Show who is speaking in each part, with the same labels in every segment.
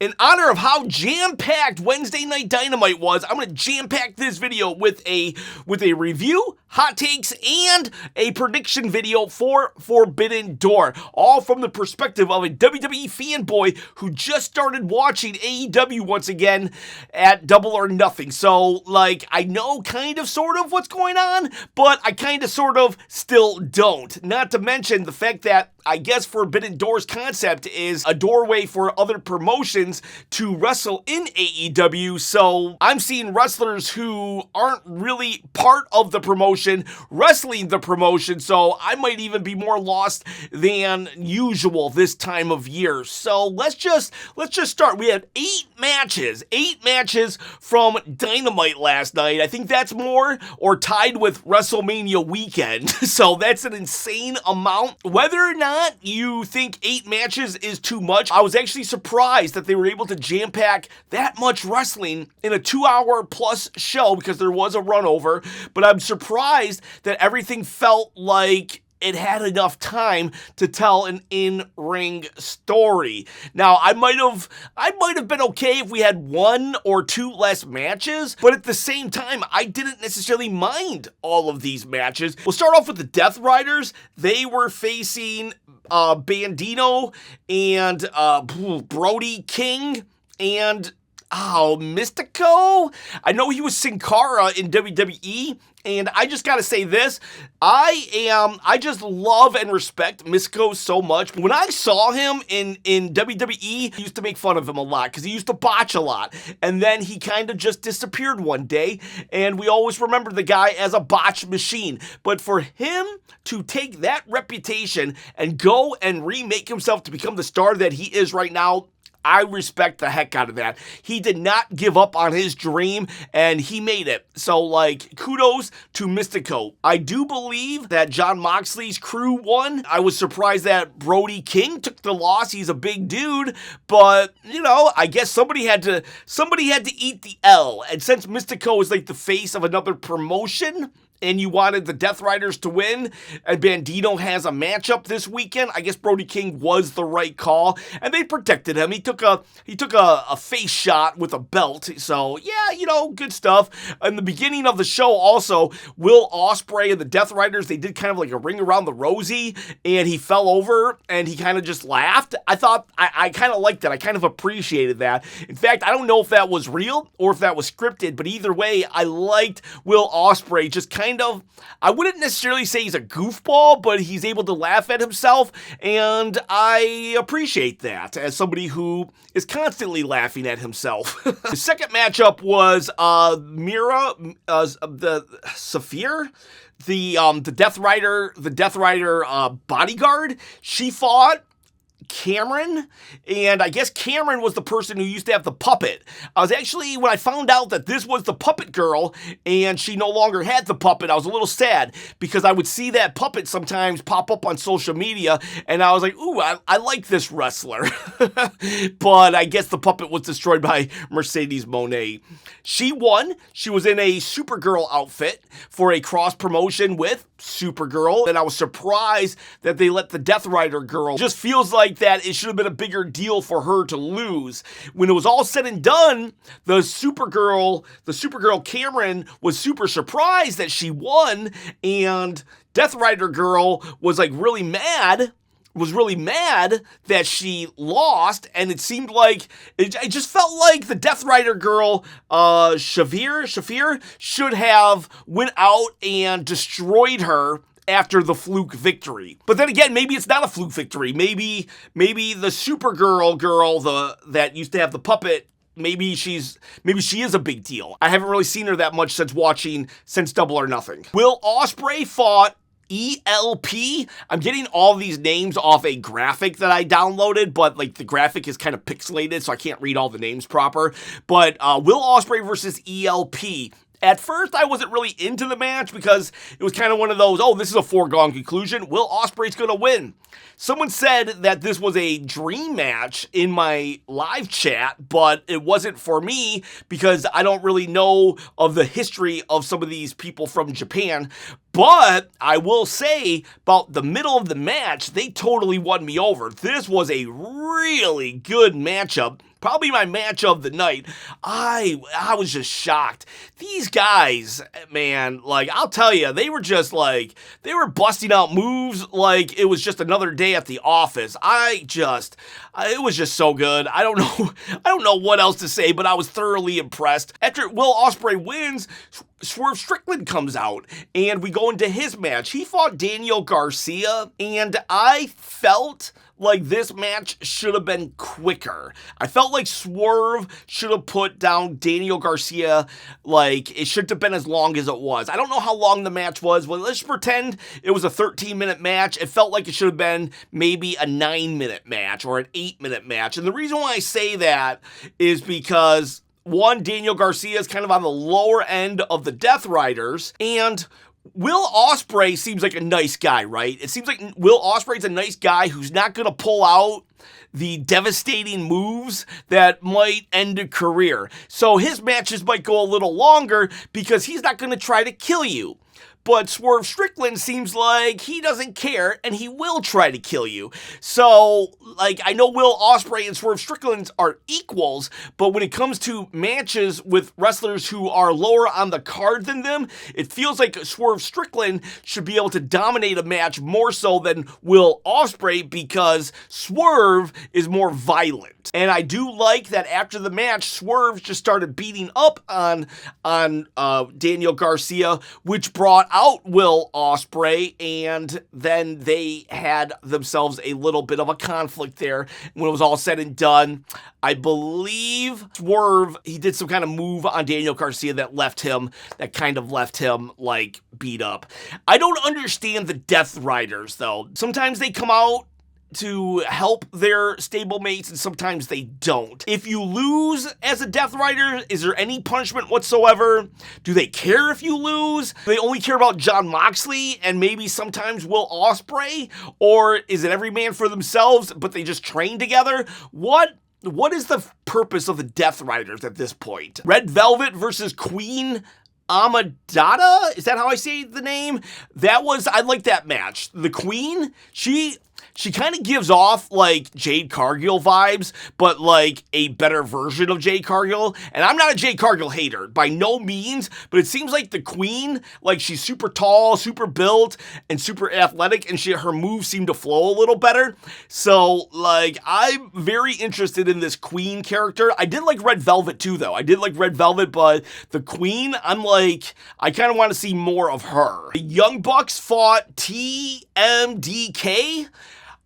Speaker 1: In honor of how jam-packed Wednesday Night Dynamite was, I'm going to jam-pack this video with a review, hot takes, and a prediction video for Forbidden Door. All from the perspective of a WWE fanboy who just started watching AEW once again at Double or Nothing. So, like, I know kind of sort of what's going on, but I kind of sort of still don't. Not to mention the fact that I guess Forbidden Door's concept is a doorway for other promotions to wrestle in AEW, so I'm seeing wrestlers who aren't really part of the promotion wrestling the promotion, so I might even be more lost than usual this time of year. So let's just start. We had 8 matches from Dynamite last night. I think that's more or tied with WrestleMania weekend, so that's an insane amount. Whether or not you think 8 matches is too much, I was actually surprised that they were able to jam-pack that much wrestling in a 2-hour plus show because there was a run over, but I'm surprised that everything felt like it had enough time to tell an in-ring story. Now, I might have been okay if we had 1 or 2 less matches, but at the same time, I didn't necessarily mind all of these matches. We'll start off with the Death Riders. They were facing Bandito and Brody King and Mystico. I know he was Sin Cara in WWE, and I just gotta say this, I just love and respect Mystico so much. When I saw him in WWE, I used to make fun of him a lot because he used to botch a lot, and then he kind of just disappeared one day, and we always remember the guy as a botch machine. But for him to take that reputation and go and remake himself to become the star that he is right now, I respect the heck out of that. He did not give up on his dream, and he made it. So, like, kudos to Mystico. I do believe that Jon Moxley's crew won. I was surprised that Brody King took the loss. He's a big dude, but, you know, I guess somebody had to eat the L. And since Mystico is like the face of another promotion, and you wanted the Death Riders to win, and Bandito has a matchup this weekend, I guess Brody King was the right call, and they protected him. He took a face shot with a belt, so yeah, you know, good stuff. In the beginning of the show also, Will Ospreay and the Death Riders, they did kind of like a ring around the rosy, and he fell over, and he kind of just laughed. I thought, I kind of liked it. I kind of appreciated that. In fact, I don't know if that was real, or if that was scripted, but either way, I liked Will Ospreay just kind of, I wouldn't necessarily say he's a goofball, but he's able to laugh at himself, and I appreciate that as somebody who is constantly laughing at himself. The second matchup was the Saphir, the Death Rider bodyguard. She fought Cameron, and I guess Cameron was the person who used to have the puppet. I was actually, when I found out that this was the puppet girl and she no longer had the puppet, I was a little sad because I would see that puppet sometimes pop up on social media, and I was like, ooh, I like this wrestler. But I guess the puppet was destroyed by Mercedes Moné. She won. She was in a Supergirl outfit for a cross promotion with Supergirl, and I was surprised that they let the Death Rider girl. Just feels like that it should have been a bigger deal for her to lose. When it was all said and done, the Supergirl Cameron was super surprised that she won, and Death Rider girl was like really mad that she lost, and it seemed like it just felt like the Death Rider girl, Shafir should have went out and destroyed her after the fluke victory. But then again, maybe it's not a fluke victory. Maybe the Supergirl girl, that used to have the puppet, maybe she is a big deal. I haven't really seen her that much since Double or Nothing. Will Ospreay fought ELP. I'm getting all these names off a graphic that I downloaded, but like the graphic is kind of pixelated, so I can't read all the names proper. But Will Ospreay versus ELP. At first, I wasn't really into the match because it was kind of one of those, oh, this is a foregone conclusion. Will Ospreay's going to win. Someone said that this was a dream match in my live chat, but it wasn't for me because I don't really know of the history of some of these people from Japan. But I will say about the middle of the match, they totally won me over. This was a really good matchup probably my match of the night. I was just shocked. These guys, man, like, I'll tell you, they were just like, they were busting out moves like it was just another day at the office. It was just so good. I don't know what else to say, but I was thoroughly impressed. After Will Ospreay wins, Swerve Strickland comes out, and we go into his match. He fought Daniel Garcia, and I felt like this match should have been quicker. I felt like Swerve should have put down Daniel Garcia, like, it shouldn't have been as long as it was. I don't know how long the match was. Well, let's pretend it was a 13-minute match. It felt like it should have been maybe a 9-minute match or an 8-minute match. And the reason why I say that is because, one, Daniel Garcia is kind of on the lower end of the Death Riders, and Will Ospreay seems like a nice guy, right? It seems like Will Ospreay's a nice guy who's not going to pull out the devastating moves that might end a career. So his matches might go a little longer because he's not going to try to kill you. But Swerve Strickland seems like he doesn't care, and he will try to kill you. So, like, I know Will Ospreay and Swerve Strickland are equals, but when it comes to matches with wrestlers who are lower on the card than them, it feels like Swerve Strickland should be able to dominate a match more so than Will Ospreay because Swerve is more violent. And I do like that after the match, Swerve just started beating up on Daniel Garcia, which brought out Will Ospreay, and then they had themselves a little bit of a conflict there. When it was all said and done, I believe Swerve, he did some kind of move on Daniel Garcia that kind of left him, like, beat up. I don't understand the Death Riders, though. Sometimes they come out to help their stablemates, and sometimes they don't. If you lose as a Death Rider, is there any punishment whatsoever? Do they care if you lose? Do they only care about Jon Moxley and maybe sometimes Will Ospreay? Or is it every man for themselves, but they just train together? What is the purpose of the Death Riders at this point? Red Velvet versus Queen Amadada? Is that how I say the name? I like that match. The Queen, she kind of gives off, like, Jade Cargill vibes, but, like, a better version of Jade Cargill. And I'm not a Jade Cargill hater, by no means, but it seems like the Queen, like, she's super tall, super built, and super athletic, and her moves seem to flow a little better. So, like, I'm very interested in this Queen character. I did like Red Velvet, too, though. I did like Red Velvet, but the Queen, I kind of want to see more of her. The Young Bucks fought TMDK.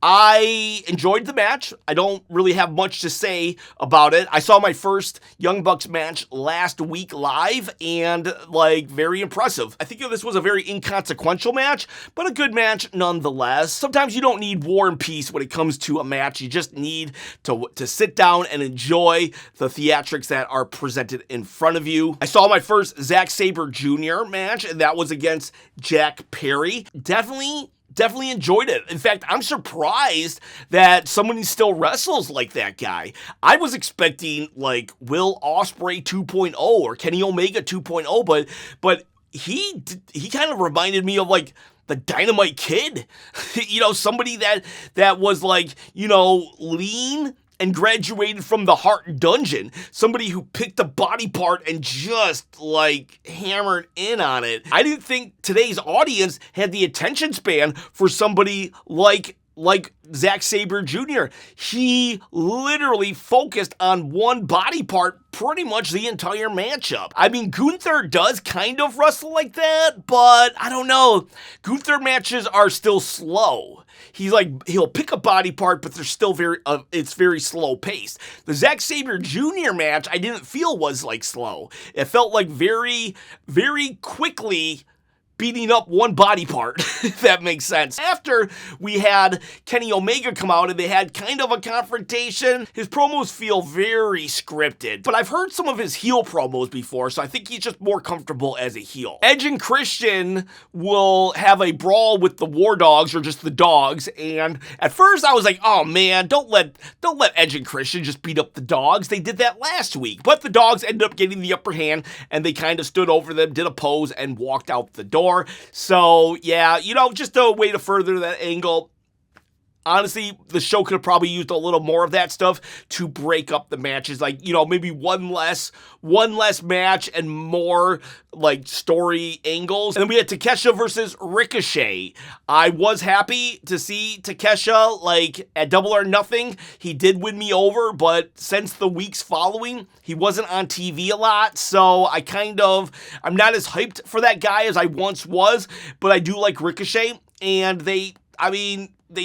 Speaker 1: I enjoyed the match. I don't really have much to say about it. I saw my first Young Bucks match last week live, and, like, very impressive. I think this was a very inconsequential match, but a good match nonetheless. Sometimes you don't need War and Peace when it comes to a match. You just need to sit down and enjoy the theatrics that are presented in front of you. I saw my first Zack Sabre Jr. match, and that was against Jack Perry. Definitely enjoyed it. In fact, I'm surprised that somebody still wrestles like that guy. I was expecting, like, Will Ospreay 2.0 or Kenny Omega 2.0, but he kind of reminded me of, like, the Dynamite Kid. You know, somebody that was, like, you know, lean and graduated from the Heart Dungeon. Somebody who picked a body part and just, like, hammered in on it. I didn't think today's audience had the attention span for somebody like Zack Sabre Jr. He literally focused on one body part pretty much the entire matchup. I mean, Gunther does kind of wrestle like that, but I don't know. Gunther matches are still slow. He'll pick a body part, but they're still it's very slow paced. The Zack Sabre Jr. match, I didn't feel was, like, slow. It felt like very, very quickly beating up one body part, if that makes sense. After we had Kenny Omega come out and they had kind of a confrontation, his promos feel very scripted, but I've heard some of his heel promos before, so I think he's just more comfortable as a heel. Edge and Christian will have a brawl with the War Dogs, or just the Dogs, and at first I was like, oh man, don't let Edge and Christian just beat up the Dogs. They did that last week, but the Dogs ended up getting the upper hand, and they kind of stood over them, did a pose, and walked out the door. So, yeah, you know, just a way to further that angle. honestly, the show could have probably used a little more of that stuff to break up the matches. Like, maybe one less match and more like story angles. And then we had Takeshita versus Ricochet. I was happy to see Takeshita like at Double or Nothing. He did win me over, but since the weeks following, he wasn't on TV a lot. So I'm not as hyped for that guy as I once was, but I do like Ricochet, and they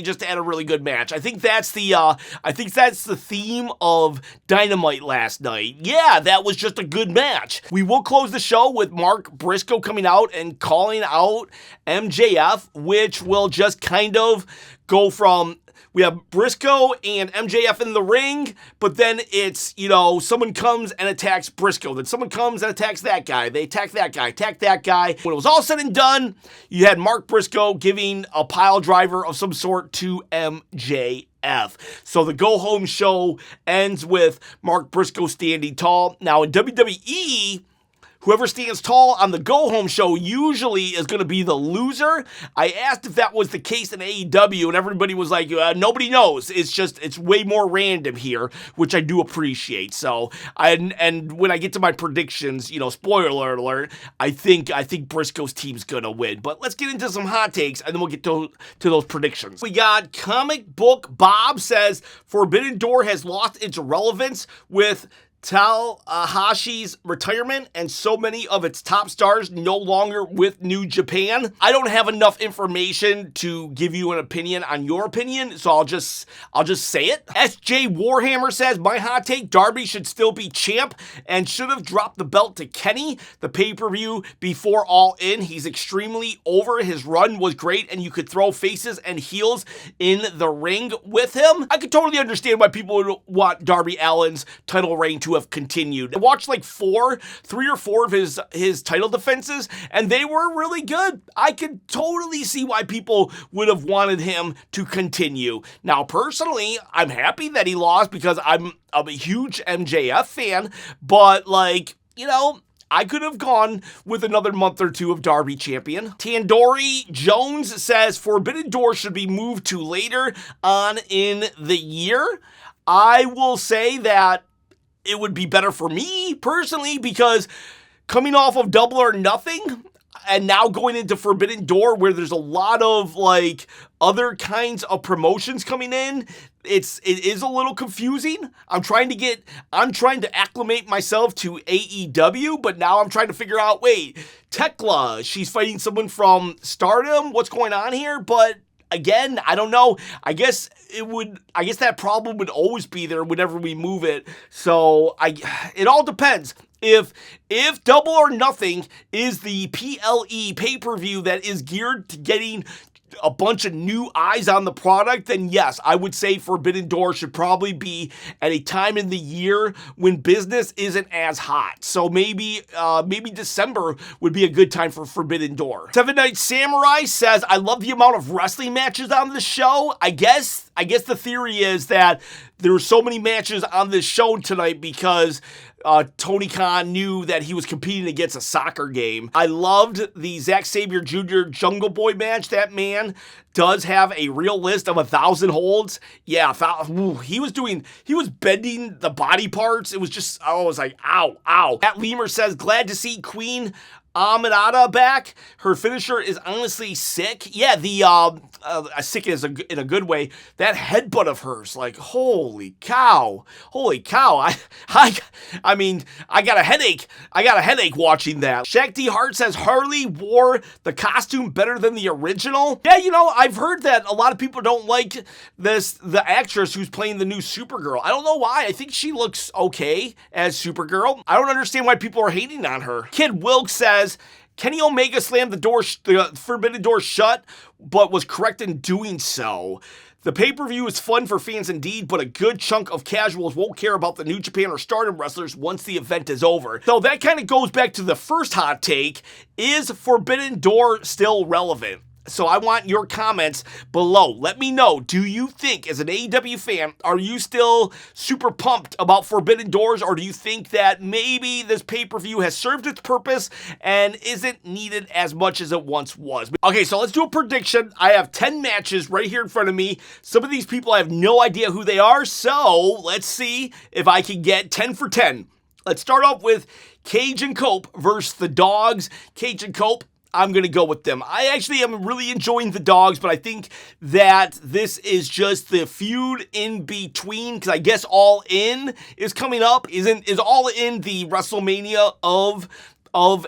Speaker 1: just had a really good match. I think that's the theme of Dynamite last night. Yeah, that was just a good match. We will close the show with Mark Briscoe coming out and calling out MJF, which will just kind of go from, we have Briscoe and MJF in the ring, but then it's, someone comes and attacks Briscoe. Then someone comes and attacks that guy. They attack that guy. When it was all said and done, you had Mark Briscoe giving a pile driver of some sort to MJF. So the go-home show ends with Mark Briscoe standing tall. Now in WWE, whoever stands tall on the go-home show usually is going to be the loser. I asked if that was the case in AEW, and everybody was like, nobody knows. It's way more random here, which I do appreciate. So, and when I get to my predictions, spoiler alert, I think Briscoe's team's going to win. But let's get into some hot takes, and then we'll get to those predictions. We got Comic Book Bob says, Forbidden Door has lost its relevance with Talahashi's retirement and so many of its top stars no longer with New Japan. I don't have enough information to give you an opinion on your opinion, so I'll just say it. SJ Warhammer says, my hot take, Darby should still be champ and should have dropped the belt to Kenny. The pay-per-view before All In, he's extremely over. His run was great, and you could throw faces and heels in the ring with him. I could totally understand why people would want Darby Allin's title reign to have continued. I watched like 3 or 4 of his title defenses, and they were really good. I could totally see why people would have wanted him to continue. Now, personally, I'm happy that he lost because I'm a huge MJF fan, but I could have gone with another month or 2 of Darby champion. Tandoori Jones says Forbidden Door should be moved to later on in the year. I will say that it would be better for me personally, because coming off of Double or Nothing and now going into Forbidden Door where there's a lot of other kinds of promotions coming in, it is a little confusing. I'm trying to acclimate myself to AEW, but now I'm trying to figure out, wait, Tekla, she's fighting someone from Stardom, what's going on here? But again, I don't know. I guess that problem would always be there whenever we move it. So it all depends. If Double or Nothing is the PLE pay-per-view that is geared to getting a bunch of new eyes on the product, then yes, I would say Forbidden Door should probably be at a time in the year when business isn't as hot. So maybe December would be a good time for Forbidden Door. Seven Night Samurai says, I love the amount of wrestling matches on the show. I guess the theory is that there were so many matches on this show tonight because Tony Khan knew that he was competing against a soccer game. I loved the Zack Sabre Jr. Jungle Boy match. That man does have a real list of 1,000 holds. Yeah, he was bending the body parts. It was just, I was like, ow, ow. Matt Lemur says, glad to see Queen Aminata back. Her finisher is honestly sick. Yeah, sick is in a good way. That headbutt of hers, holy cow. I mean, I got a headache. Watching that. Shakti Hart says Harley wore the costume better than the original. Yeah, I've heard that a lot of people don't like the actress who's playing the new Supergirl. I don't know why. I think she looks okay as Supergirl. I don't understand why people are hating on her. Kid Wilkes says Kenny Omega slammed the Forbidden Door shut, but was correct in doing so. The pay-per-view is fun for fans indeed, but a good chunk of casuals won't care about the New Japan or Stardom wrestlers once the event is over. So that kind of goes back to the first hot take. Is Forbidden Door still relevant? So I want your comments below. Let me know, do you think, as an AEW fan, are you still super pumped about Forbidden Doors, or do you think that maybe this pay-per-view has served its purpose and isn't needed as much as it once was? Okay, so let's do a prediction. I have 10 matches right here in front of me. Some of these people, I have no idea who they are, so let's see if I can get 10 for 10. Let's start off with Cage and Cope versus the Dogs. Cage and Cope, I'm going to go with them. I actually am really enjoying the Dogs, but I think that this is just the feud in between, because I guess All In is coming up. Is All In the WrestleMania of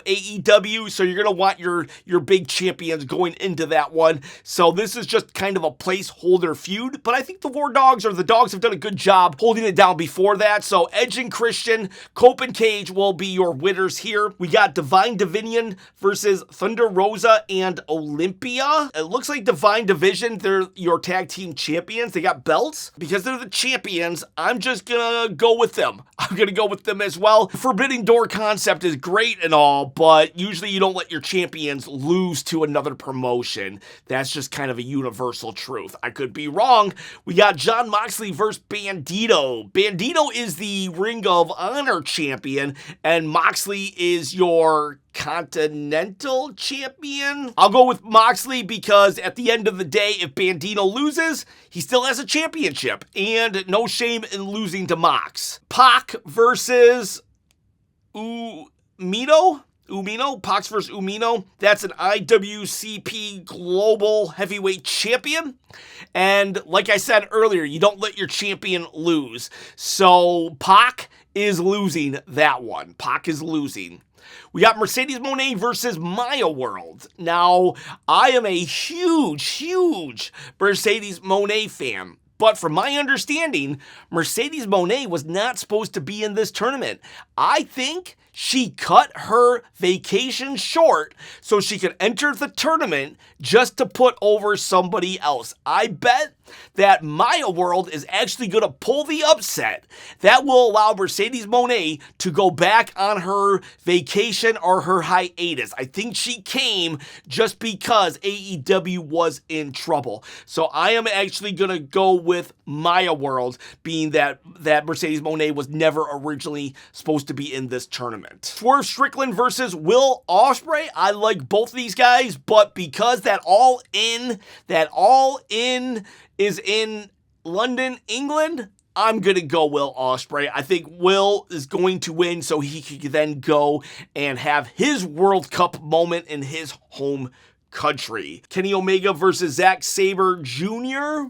Speaker 1: AEW, so you're going to want your big champions going into that one. So this is just kind of a placeholder feud, but I think the Dogs have done a good job holding it down before that. So Edge and Christian, Cope and Cage will be your winners here. We got Divine Division versus Thunder Rosa and Olympia. It looks like Divine Division, they're your tag team champions. They got belts. Because they're the champions, I'm just going to go with them. I'm going to go with them as well. Forbidden Door concept is great and all, but usually you don't let your champions lose to another promotion. That's just kind of a universal truth. I could be wrong. We got Jon Moxley versus Bandito. Bandito is the Ring of Honor champion, and Moxley is your Continental champion. I'll go with Moxley because at the end of the day, if Bandito loses, he still has a championship, and no shame in losing to Mox. Pac versus Umino, Pac versus Umino. That's an IWCP Global Heavyweight Champion. And like I said earlier, you don't let your champion lose. So Pac is losing that one. Pac is losing. We got Mercedes Moné versus Maya World. Now, I am a huge Mercedes Moné fan. But from my understanding, Mercedes Moné was not supposed to be in this tournament. I think she cut her vacation short so she could enter the tournament just to put over somebody else. I bet that Maya World is actually going to pull the upset that will allow Mercedes Moné to go back on her vacation or her hiatus. I think she came just because AEW was in trouble. So I am actually going to go with Maya World, being that Mercedes Moné was never originally supposed to be in this tournament. Swerve Strickland versus Will Ospreay. I like both of these guys, but because that All In is in London, England, I'm going to go Will Ospreay. I think Will is going to win so he can then go and have his World Cup moment in his home country. Kenny Omega versus Zack Sabre Jr.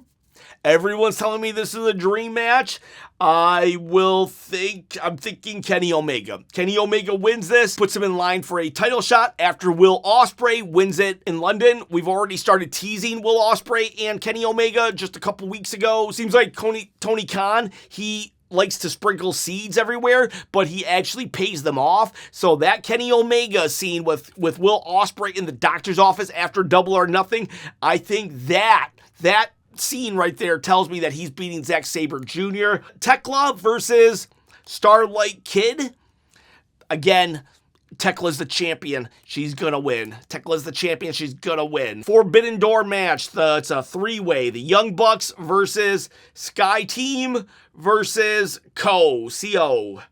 Speaker 1: Everyone's telling me this is a dream match. I'm thinking Kenny Omega. Kenny Omega wins this, puts him in line for a title shot after Will Ospreay wins it in London. We've already started teasing Will Ospreay and Kenny Omega just a couple weeks ago. Seems like Tony Khan, he likes to sprinkle seeds everywhere, but he actually pays them off. So that Kenny Omega scene with Will Ospreay in the doctor's office after Double or Nothing, I think that scene right there tells me that he's beating Zack Sabre Jr. Tekla versus Starlight Kid. Again, Tekla's the champion. She's gonna win. Tekla's the champion. She's gonna win. Forbidden Door match. It's a three-way. The Young Bucks versus Sky Team versus CO.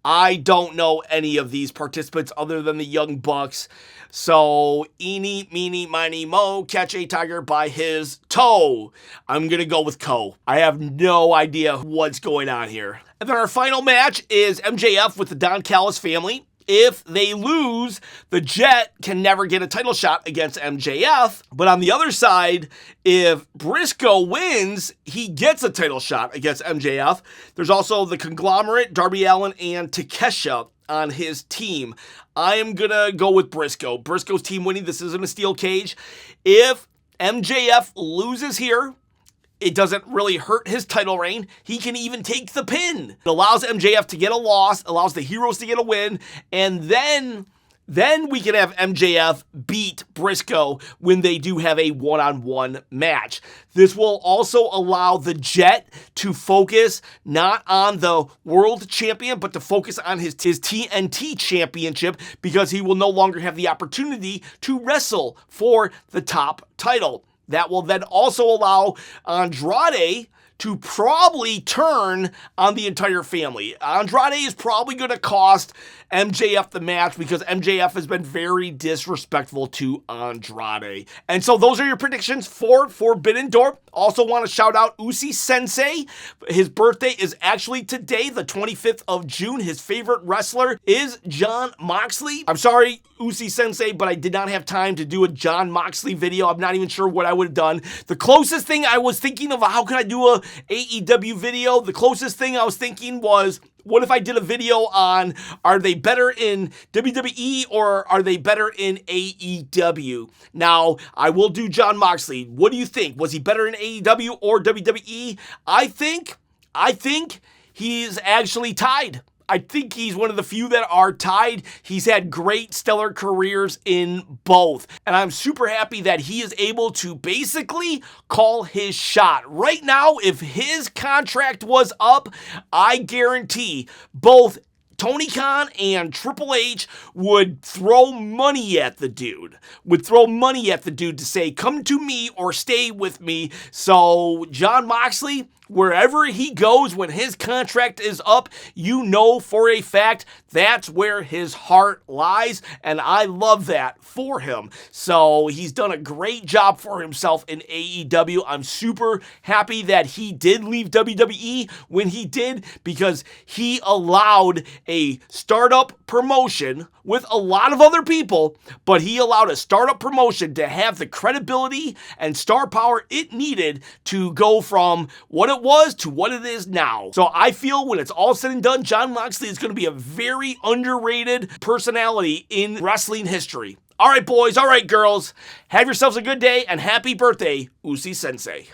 Speaker 1: I don't know any of these participants other than the Young Bucks. So, eeny, meeny, miny, mo, catch a tiger by his toe. I'm going to go with Co. I have no idea what's going on here. And then our final match is MJF with the Don Callis family. If they lose, the Jet can never get a title shot against MJF. But on the other side, if Briscoe wins, he gets a title shot against MJF. There's also the Conglomerate, Darby Allin, and Takesha on his team. I am going to go with Briscoe. Briscoe's team winning. This isn't a steel cage. If MJF loses here, it doesn't really hurt his title reign. He can even take the pin. It allows MJF to get a loss, allows the Heroes to get a win, and then then we can have MJF beat Briscoe when they do have a one-on-one match. This will also allow the Jet to focus not on the world champion, but to focus on his TNT championship, because he will no longer have the opportunity to wrestle for the top title. That will then also allow Andrade to probably turn on the entire family. Andrade is probably going to cost MJF the match, because MJF has been very disrespectful to Andrade. And so those are your predictions for Forbidden Door. Also want to shout out Usi Sensei. His birthday is actually today, the 25th of June. His favorite wrestler is Jon Moxley. I'm sorry, Usi Sensei, but I did not have time to do a Jon Moxley video. I'm not even sure what I would have done. The closest thing I was thinking of, how can I do a AEW video? The closest thing I was thinking was, what if I did a video on, are they better in WWE or are they better in AEW? Now, I will do Jon Moxley. What do you think? Was he better in AEW or WWE? I think he's actually tied. I think he's one of the few that are tied. He's had great stellar careers in both. And I'm super happy that he is able to basically call his shot. Right now, if his contract was up, I guarantee both Tony Khan and Triple H would throw money at the dude. To say, come to me or stay with me. So Jon Moxley, wherever he goes when his contract is up, you know for a fact that's where his heart lies, and I love that for him. So he's done a great job for himself in AEW. I'm super happy that he did leave WWE when he did, because he allowed a startup promotion with a lot of other people, but he allowed a startup promotion to have the credibility and star power it needed to go from what it was to what it is now. So I feel when it's all said and done, Jon Moxley is going to be a very underrated personality in wrestling history. All right, boys. All right, girls. Have yourselves a good day, and happy birthday, Usi Sensei.